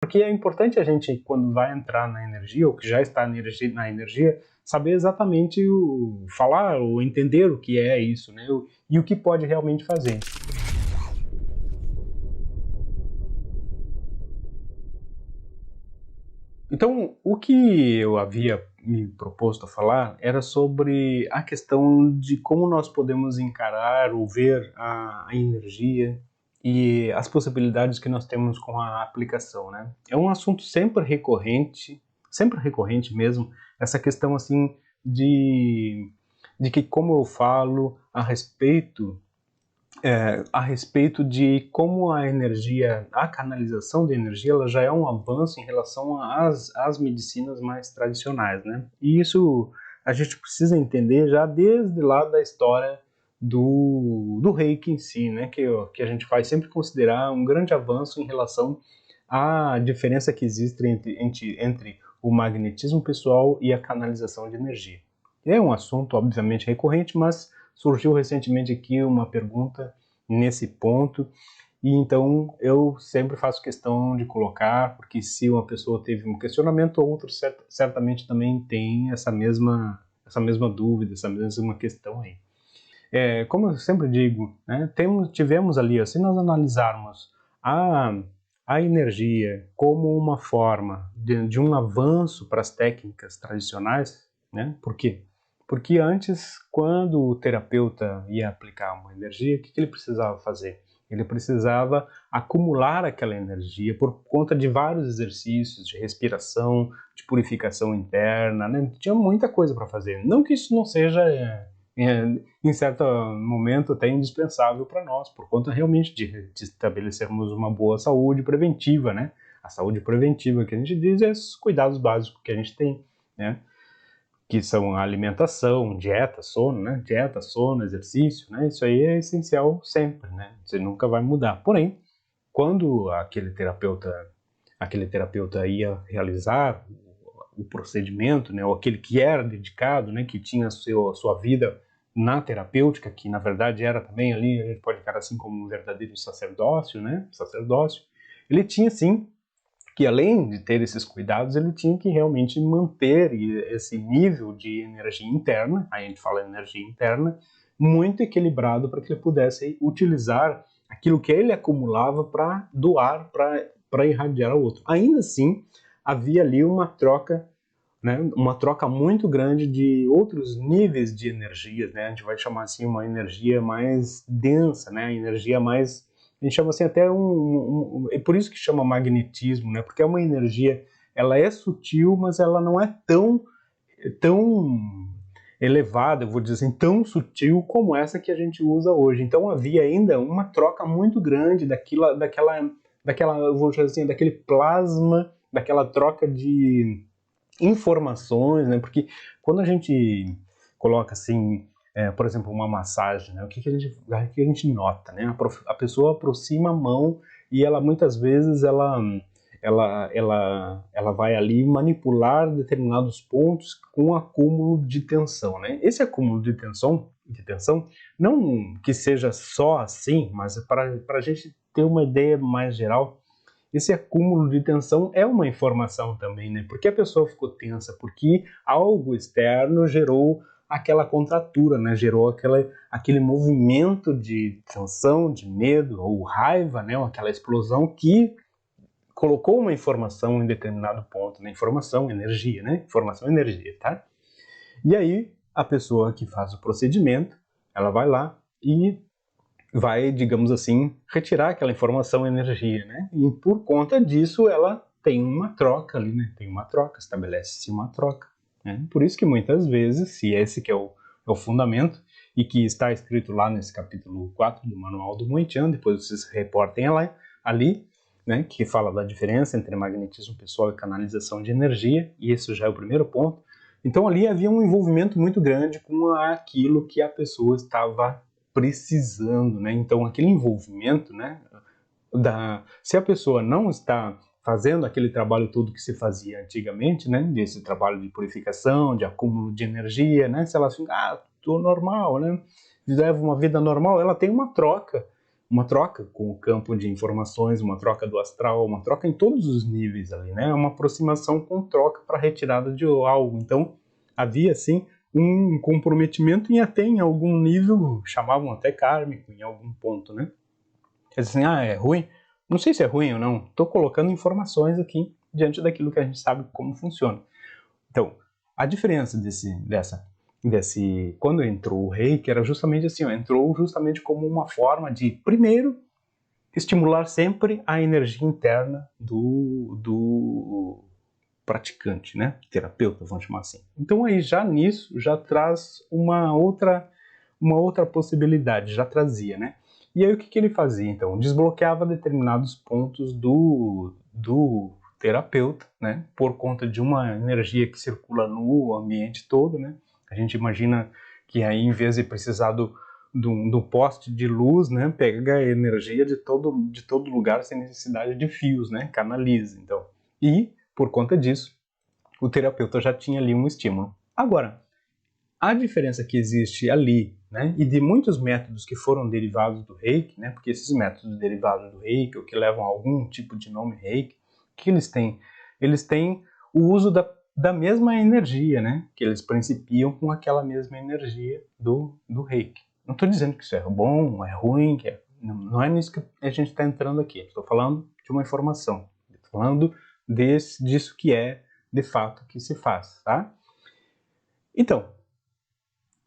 Porque é importante a gente, quando vai entrar na energia, ou que já está na energia, saber exatamente falar ou entender o que é isso, né? E o que pode realmente fazer. Então, o que eu havia me proposto a falar era sobre a questão de como nós podemos encarar ou ver a energia e as possibilidades que nós temos com a aplicação, né? É um assunto sempre recorrente mesmo, essa questão assim de que como eu falo a respeito de como a energia, a canalização de energia, ela já é um avanço em relação às medicinas mais tradicionais, né? E isso a gente precisa entender já desde lá da história do Reiki em si, né? Que a gente faz sempre considerar um grande avanço em relação à diferença que existe entre o magnetismo pessoal e a canalização de energia. É um assunto, obviamente, recorrente, mas surgiu recentemente aqui uma pergunta nesse ponto, e então eu sempre faço questão de colocar, porque se uma pessoa teve um questionamento, outro certamente também tem essa mesma dúvida, essa mesma questão aí. Como eu sempre digo, né, tivemos ali, se nós analisarmos a, a energia como uma forma de um avanço para as técnicas tradicionais, né, por quê? Porque antes, quando o terapeuta ia aplicar uma energia, o que ele precisava fazer? Ele precisava acumular aquela energia por conta de vários exercícios de respiração, de purificação interna, né? Tinha muita coisa para fazer. Não que isso não seja em certo momento até indispensável para nós, por conta realmente de estabelecermos uma boa saúde preventiva, né? A saúde preventiva que a gente diz é os cuidados básicos que a gente tem, né? Que são a alimentação, dieta, sono, né? Dieta, sono, exercício, né? Isso aí é essencial sempre, né? Você nunca vai mudar. Porém, quando aquele terapeuta ia realizar o procedimento, né, ou aquele que era dedicado, né, que tinha a sua vida na terapêutica, que na verdade era também ali, a gente pode ficar assim como um verdadeiro sacerdócio, né, sacerdócio, ele tinha sim que além de ter esses cuidados, ele tinha que realmente manter esse nível de energia interna, aí a gente fala energia interna, muito equilibrado para que ele pudesse utilizar aquilo que ele acumulava para doar, para irradiar ao outro. Ainda assim, havia ali uma troca, né, uma troca muito grande de outros níveis de energias, né, a gente vai chamar assim uma energia mais densa, né, energia mais, a gente chama assim até é por isso que chama magnetismo, né, porque é uma energia, ela é sutil, mas ela não é tão elevada, eu vou dizer assim, tão sutil como essa que a gente usa hoje. Então havia ainda uma troca muito grande daquela, eu vou dizer assim, daquele plasma, daquela troca de informações, né? Porque quando a gente coloca assim, por exemplo, uma massagem, né? O que a gente nota, né? A pessoa aproxima a mão e ela muitas vezes ela vai ali manipular determinados pontos com acúmulo de tensão, né? Esse acúmulo de tensão, não que seja só assim, mas para a gente ter uma ideia mais geral, esse acúmulo de tensão é uma informação também, né? Porque a pessoa ficou tensa, porque algo externo gerou aquela contratura, né? Gerou aquele movimento de tensão, de medo ou raiva, né? Ou aquela explosão que colocou uma informação em determinado ponto, né? Informação, energia, né? Informação, energia, tá? E aí a pessoa que faz o procedimento, ela vai lá e vai, digamos assim, retirar aquela informação e energia, né? E por conta disso ela tem uma troca ali, né? Tem uma troca, estabelece-se uma troca, né? Por isso que muitas vezes, se esse que é o fundamento, e que está escrito lá nesse capítulo 4 do Manual do Moitian, depois vocês reportem ali, né? Que fala da diferença entre magnetismo pessoal e canalização de energia, e esse já é o primeiro ponto. Então ali havia um envolvimento muito grande com aquilo que a pessoa estava precisando, né? Então aquele envolvimento, né? Se a pessoa não está fazendo aquele trabalho todo que se fazia antigamente, né? Desse trabalho de purificação, de acúmulo de energia, né? Se ela fica, tô normal, né? Leva uma vida normal, ela tem uma troca uma troca com o campo de informações, uma troca do astral, uma troca em todos os níveis ali, né? Uma aproximação com troca para retirada de algo. Então, havia, sim, um comprometimento e até em algum nível, chamavam até kármico em algum ponto, né? Quer dizer assim, é ruim? Não sei se é ruim ou não, estou colocando informações aqui diante daquilo que a gente sabe como funciona. Então, a diferença quando entrou o reiki era justamente assim, entrou justamente como uma forma de, primeiro, estimular sempre a energia interna do praticante, né? Terapeuta, vamos chamar assim. Então aí já nisso, já traz uma outra possibilidade, já trazia, né? E aí o que ele fazia então? Desbloqueava determinados pontos do terapeuta, né? Por conta de uma energia que circula no ambiente todo, né? A gente imagina que aí, em vez de precisar do poste de luz, né? Pega a energia de todo lugar sem necessidade de fios, né? Canaliza, então. E, por conta disso, o terapeuta já tinha ali um estímulo. Agora, a diferença que existe ali, né, e de muitos métodos que foram derivados do Reiki, né, porque esses métodos derivados do Reiki, ou que levam a algum tipo de nome Reiki, o que eles têm? Eles têm o uso da mesma energia, né, que eles principiam com aquela mesma energia do Reiki. Não estou dizendo que isso é bom, é ruim, não é nisso que a gente está entrando aqui. Estou falando de uma informação, estou falando disso que é de fato que se faz, tá? Então,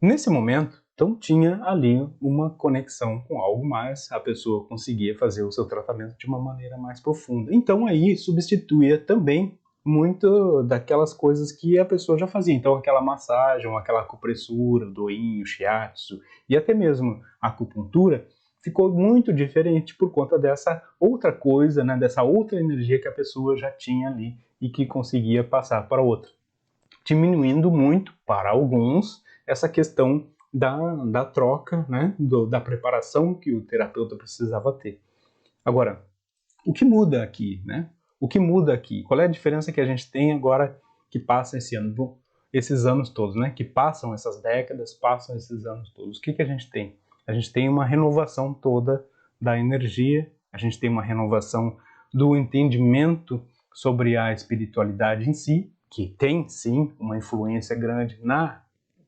nesse momento, então tinha ali uma conexão com algo mais, a pessoa conseguia fazer o seu tratamento de uma maneira mais profunda. Então aí substituía também muito daquelas coisas que a pessoa já fazia. Então aquela massagem, aquela acupressura, doinho, shiatsu e até mesmo a acupuntura ficou muito diferente por conta dessa outra coisa, né, dessa outra energia que a pessoa já tinha ali e que conseguia passar para outra, diminuindo muito, para alguns, essa questão da troca, né, da preparação que o terapeuta precisava ter. Agora, o que muda aqui, né? O que muda aqui? Qual é a diferença que a gente tem agora que passa esses anos todos, né? Que passam essas décadas, passam esses anos todos. O que a gente tem? A gente tem uma renovação toda da energia, a gente tem uma renovação do entendimento sobre a espiritualidade em si, que tem sim uma influência grande na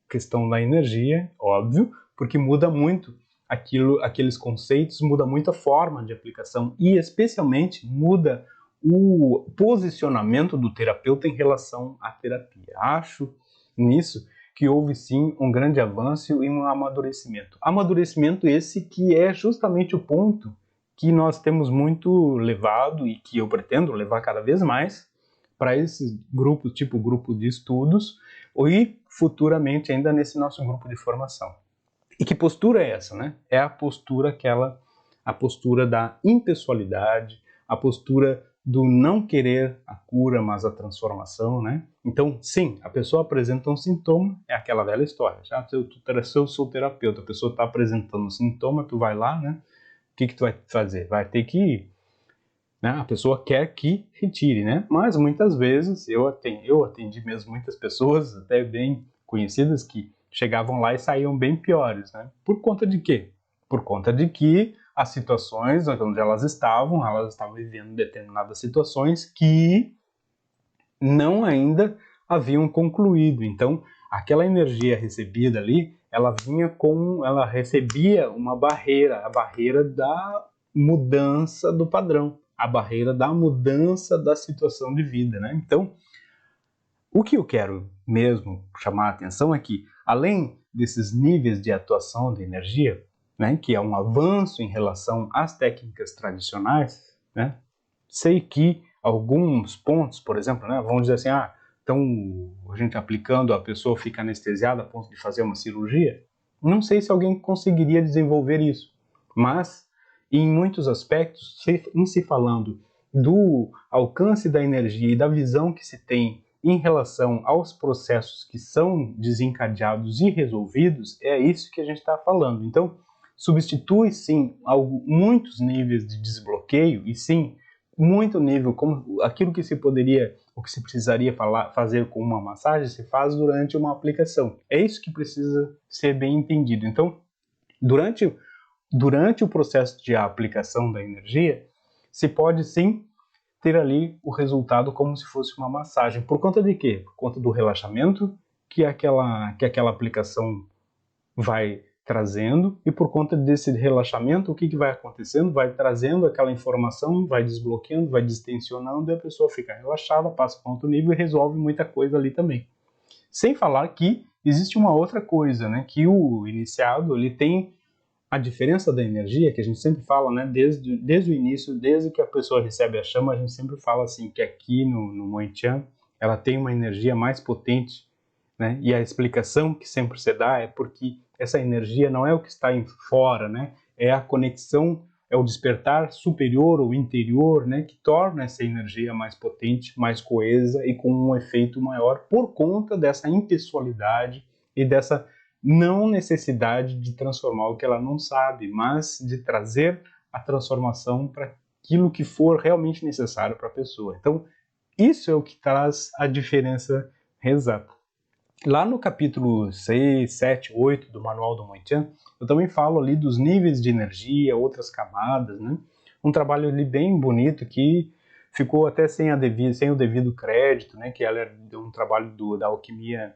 questão da energia, óbvio, porque muda muito aqueles conceitos, muda muito a forma de aplicação e especialmente muda o posicionamento do terapeuta em relação à terapia. Acho nisso que houve sim um grande avanço e um amadurecimento. Amadurecimento esse que é justamente o ponto que nós temos muito levado e que eu pretendo levar cada vez mais para esses grupos, tipo grupo de estudos, e futuramente ainda nesse nosso grupo de formação. E que postura é essa, né? É a postura a postura da impessoalidade, a postura do não querer a cura, mas a transformação, né? Então, sim, a pessoa apresenta um sintoma, é aquela velha história. Já eu sou terapeuta, a pessoa está apresentando um sintoma, tu vai lá, né? O que tu vai fazer? Vai ter que ir. Né? A pessoa quer que retire, né? Mas muitas vezes eu atendi mesmo muitas pessoas, até bem conhecidas, que chegavam lá e saíam bem piores, né? Por conta de quê? Por conta de que as situações onde elas estavam vivendo determinadas situações que não ainda haviam concluído. Então, aquela energia recebida ali, ela recebia uma barreira, a barreira da mudança do padrão, a barreira da mudança da situação de vida, né? Então, o que eu quero mesmo chamar a atenção é que, além desses níveis de atuação de energia, né, que é um avanço em relação às técnicas tradicionais, né, sei que alguns pontos, por exemplo, né, vamos dizer assim, então a gente aplicando, a pessoa fica anestesiada a ponto de fazer uma cirurgia. Não sei se alguém conseguiria desenvolver isso, mas em muitos aspectos, em se falando do alcance da energia e da visão que se tem em relação aos processos que são desencadeados e resolvidos, é isso que a gente está falando. Então, substitui sim muitos níveis de desbloqueio e sim muito nível, como aquilo que se poderia, o que se precisaria fazer com uma massagem, se faz durante uma aplicação. É isso que precisa ser bem entendido. Então, durante durante o processo de aplicação da energia, se pode sim ter ali o resultado como se fosse uma massagem. Por conta de quê? Por conta do relaxamento que aquela aplicação vai trazendo, e por conta desse relaxamento, o que vai acontecendo? Vai trazendo aquela informação, vai desbloqueando, vai distensionando, e a pessoa fica relaxada, passa para outro nível e resolve muita coisa ali também. Sem falar que existe uma outra coisa, né? Que o iniciado, ele tem a diferença da energia, que a gente sempre fala, né? Desde o início, desde que a pessoa recebe a chama, a gente sempre fala assim, que aqui no Moichan, ela tem uma energia mais potente, né? E a explicação que sempre se dá é porque essa energia não é o que está em fora, né? É a conexão, é o despertar superior ou interior, né? Que torna essa energia mais potente, mais coesa e com um efeito maior por conta dessa impessoalidade e dessa não necessidade de transformar o que ela não sabe, mas de trazer a transformação para aquilo que for realmente necessário para a pessoa. Então, isso é o que traz a diferença exata. Lá no capítulo 6, 7, 8 do Manual do Moichan, eu também falo ali dos níveis de energia, outras camadas, né? Um trabalho ali bem bonito que ficou até sem o devido crédito, né? Que ela era um trabalho da alquimia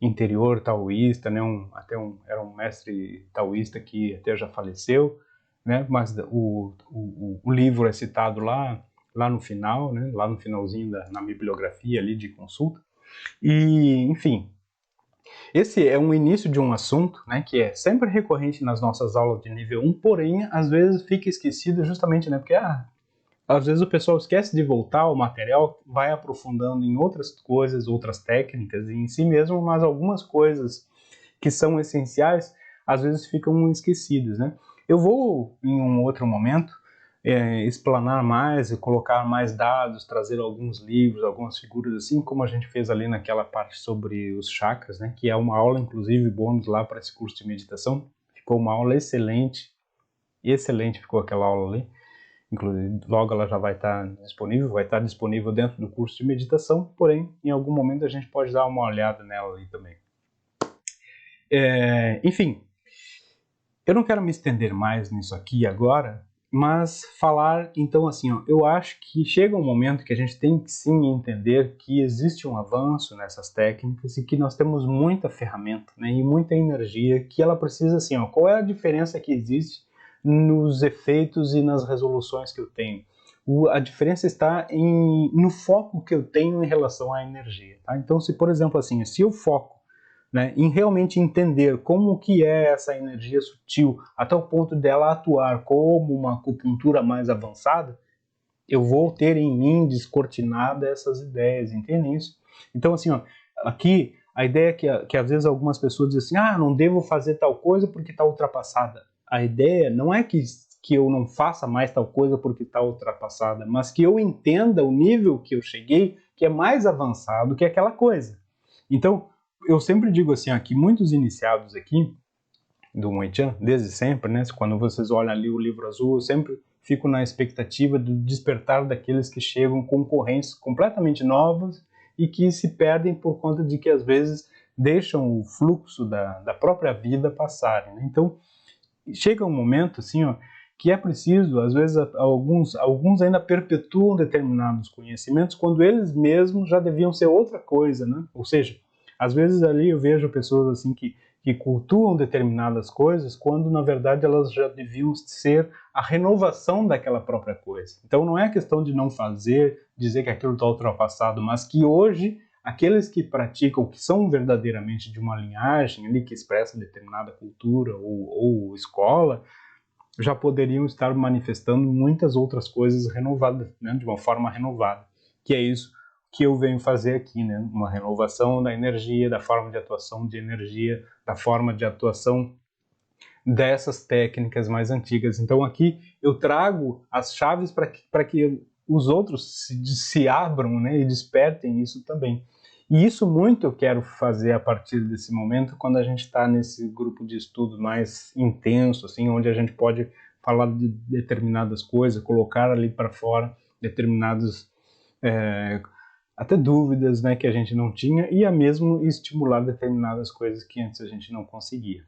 interior taoísta, né? Era um mestre taoísta que até já faleceu, né? Mas o livro é citado lá no final, né? Lá no finalzinho na bibliografia ali de consulta. E, enfim, esse é um início de um assunto, né, que é sempre recorrente nas nossas aulas de nível 1, porém, às vezes fica esquecido justamente, né, porque às vezes o pessoal esquece de voltar ao material, vai aprofundando em outras coisas, outras técnicas em si mesmo, mas algumas coisas que são essenciais, às vezes ficam esquecidas, né. Eu vou, em um outro momento, explanar mais e colocar mais dados, trazer alguns livros, algumas figuras, assim como a gente fez ali naquela parte sobre os chakras, né, que é uma aula, inclusive, bônus lá para esse curso de meditação. Ficou uma aula excelente, ficou aquela aula ali. Inclusive, logo ela já vai estar disponível dentro do curso de meditação, porém, em algum momento a gente pode dar uma olhada nela ali também. Enfim, eu não quero me estender mais nisso aqui agora, mas falar, então, assim, ó, eu acho que chega um momento que a gente tem que sim entender que existe um avanço nessas técnicas e que nós temos muita ferramenta, né, e muita energia que ela precisa, assim, ó, qual é a diferença que existe nos efeitos e nas resoluções que eu tenho? A diferença está no foco que eu tenho em relação à energia, tá? Então, se, por exemplo, assim, se eu foco, né, em realmente entender como que é essa energia sutil, até o ponto dela atuar como uma acupuntura mais avançada, eu vou ter em mim descortinada essas ideias, entendem isso? Então, assim, ó, aqui a ideia é que às vezes algumas pessoas dizem assim, não devo fazer tal coisa porque está ultrapassada. A ideia não é que eu não faça mais tal coisa porque está ultrapassada, mas que eu entenda o nível que eu cheguei, que é mais avançado que aquela coisa. Então, eu sempre digo assim, que muitos iniciados aqui do Moichan, desde sempre, né? Quando vocês olham ali o livro azul, eu sempre fico na expectativa do despertar daqueles que chegam com correntes completamente novas e que se perdem por conta de que às vezes deixam o fluxo da própria vida passarem, né? Então, chega um momento assim, que é preciso, às vezes alguns ainda perpetuam determinados conhecimentos quando eles mesmos já deviam ser outra coisa, né? Ou seja, às vezes ali eu vejo pessoas assim que cultuam determinadas coisas quando na verdade elas já deviam ser a renovação daquela própria coisa. Então não é questão de não fazer, dizer que aquilo está ultrapassado, mas que hoje aqueles que praticam, que são verdadeiramente de uma linhagem ali que expressa determinada cultura ou escola, já poderiam estar manifestando muitas outras coisas renovadas, né, de uma forma renovada, que é isso que eu venho fazer aqui, né, uma renovação da energia, da forma de atuação de energia, da forma de atuação dessas técnicas mais antigas. Então aqui eu trago as chaves para que os outros se abram, né, e despertem isso também. E isso muito eu quero fazer a partir desse momento, quando a gente está nesse grupo de estudo mais intenso, assim, onde a gente pode falar de determinadas coisas, colocar ali para fora determinados até dúvidas, né, que a gente não tinha, e a mesmo estimular determinadas coisas que antes a gente não conseguia.